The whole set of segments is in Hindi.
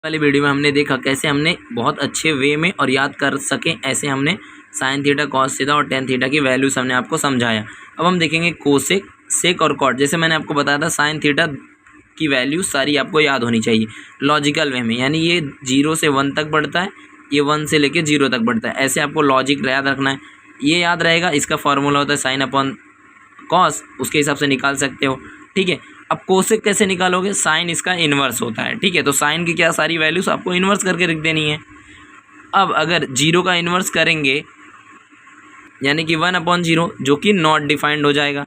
वाली वीडियो में हमने देखा कैसे हमने बहुत अच्छे वे में और याद कर सकें, ऐसे हमने साइन थीटा, कॉस थीटा और टेन थीटा की वैल्यूज हमने आपको समझाया। अब हम देखेंगे कोसेक, सेक और कॉट। जैसे मैंने आपको बताया था साइन थीटा की वैल्यूज सारी आपको याद होनी चाहिए लॉजिकल वे में, यानी ये 0 से 1 तक बढ़ता है, ये 1 से लेके 0 तक बढ़ता है। ऐसे आपको लॉजिक याद रखना है, ये याद रहेगा। इसका फॉर्मूला होता है साइन अपॉन कॉस, उसके हिसाब से निकाल सकते हो, ठीक है। अब कोसेक कैसे निकालोगे, साइन इसका इन्वर्स होता है, ठीक है। तो साइन की क्या सारी वैल्यूज आपको इन्वर्स करके रख देनी है। अब अगर 0 का इन्वर्स करेंगे यानी कि 1/0, जो कि नॉट डिफाइंड हो जाएगा,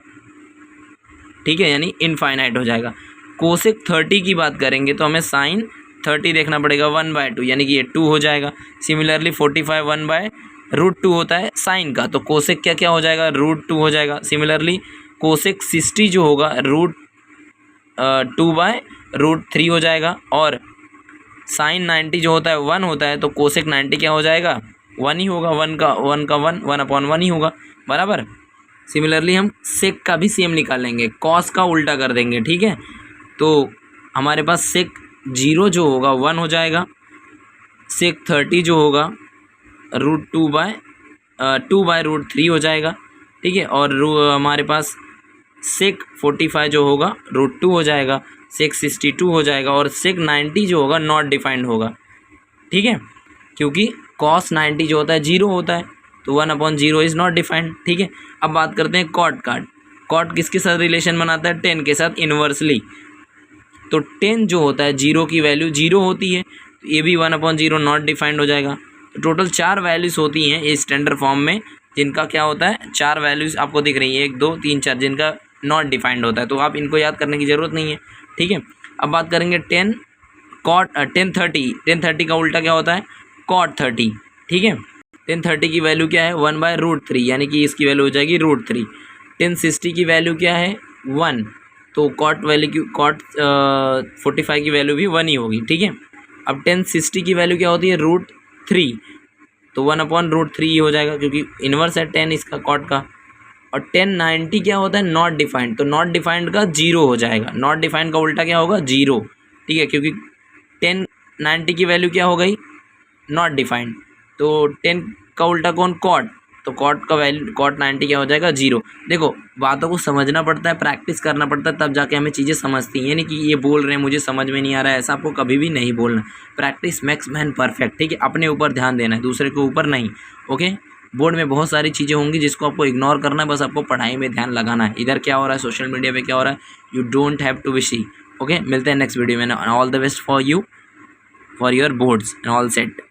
ठीक है, यानी इनफाइनाइट हो जाएगा। कोसेक 30 की बात करेंगे तो हमें साइन 30 देखना पड़ेगा 1/2, यानी कि ये 2 हो जाएगा। सिमिलरली 45 1/√2 होता है साइन का, तो कोसेक क्या क्या हो जाएगा, √2 हो जाएगा। सिमिलरली कोसेक 60 जो होगा √2/√3 हो जाएगा। और साइन 90 जो होता है 1 होता है, तो कोसेक 90 क्या हो जाएगा, 1 ही होगा। 1 का 1/1 ही होगा, बराबर। सिमिलरली हम सेक का भी सेम निकाल लेंगे, कॉस का उल्टा कर देंगे, ठीक है। तो हमारे पास सेक 0 जो होगा 1 हो जाएगा, सेक 30 जो होगा √2/√3 हो जाएगा, ठीक है। और हमारे पास सेक 45 जो होगा √2 हो जाएगा, सेक 62 हो जाएगा, और सेक 90 जो होगा नॉट डिफाइंड होगा, ठीक है, क्योंकि कॉस 90 जो होता है 0 होता है, तो 1/0 इज़ नॉट डिफाइंड, ठीक है। अब बात करते हैं कॉट का। कॉट किसके साथ रिलेशन बनाता है, 10 के साथ इन्वर्सली। तो 10 जो होता है 0 की वैल्यू 0 होती है, तो ये भी 1/0 नॉट डिफाइंड हो जाएगा। तो टोटल 4 वैल्यूज़ होती हैं इस स्टैंडर्ड फॉर्म में, जिनका क्या होता है, 4 वैल्यूज़ आपको दिख रही है, 1 2 3 4, जिनका नॉट डिफाइंड होता है। तो आप इनको याद करने की ज़रूरत नहीं है, ठीक है। अब बात करेंगे 10 30 का उल्टा क्या होता है, कॉट 30, ठीक है। 1030 की वैल्यू क्या है, 1/√3, यानी कि इसकी वैल्यू हो जाएगी √3। 1060 की वैल्यू क्या है, 1, तो कॉट वैल्यू की कॉट 45 की वैल्यू भी 1 ही होगी, ठीक है। अब 1060 की वैल्यू क्या होती है, √3, तो 1/√3 हो जाएगा, क्योंकि इन्वर्स है 10 इसका कॉट का। और 1090 क्या होता है, नॉट डिफाइंड, तो नॉट डिफाइंड का 0 हो जाएगा। नॉट डिफाइंड का उल्टा क्या होगा, 0, ठीक है, क्योंकि 1090 की वैल्यू क्या हो गई, नॉट डिफाइंड। तो 10 का उल्टा कौन, कॉट, तो कॉट का वैल्यू कॉट 90 क्या हो जाएगा, 0। देखो बातों को समझना पड़ता है, प्रैक्टिस करना पड़ता है, तब जाके हमें चीज़ें समझती हैं। यानी कि ये बोल रहे हैं मुझे समझ में नहीं आ रहा है, ऐसा आपको कभी भी नहीं बोलना। प्रैक्टिस मेक्स मैन परफेक्ट, ठीक है। अपने ऊपर ध्यान देना है, दूसरे के ऊपर नहीं, ओके। बोर्ड में बहुत सारी चीज़ें होंगी जिसको आपको इग्नोर करना है, बस आपको पढ़ाई में ध्यान लगाना है। इधर क्या हो रहा है, सोशल मीडिया पे क्या हो रहा है, you don't have to be C, okay. मिलते हैं नेक्स्ट वीडियो में। All the best for you, for your boards and all set.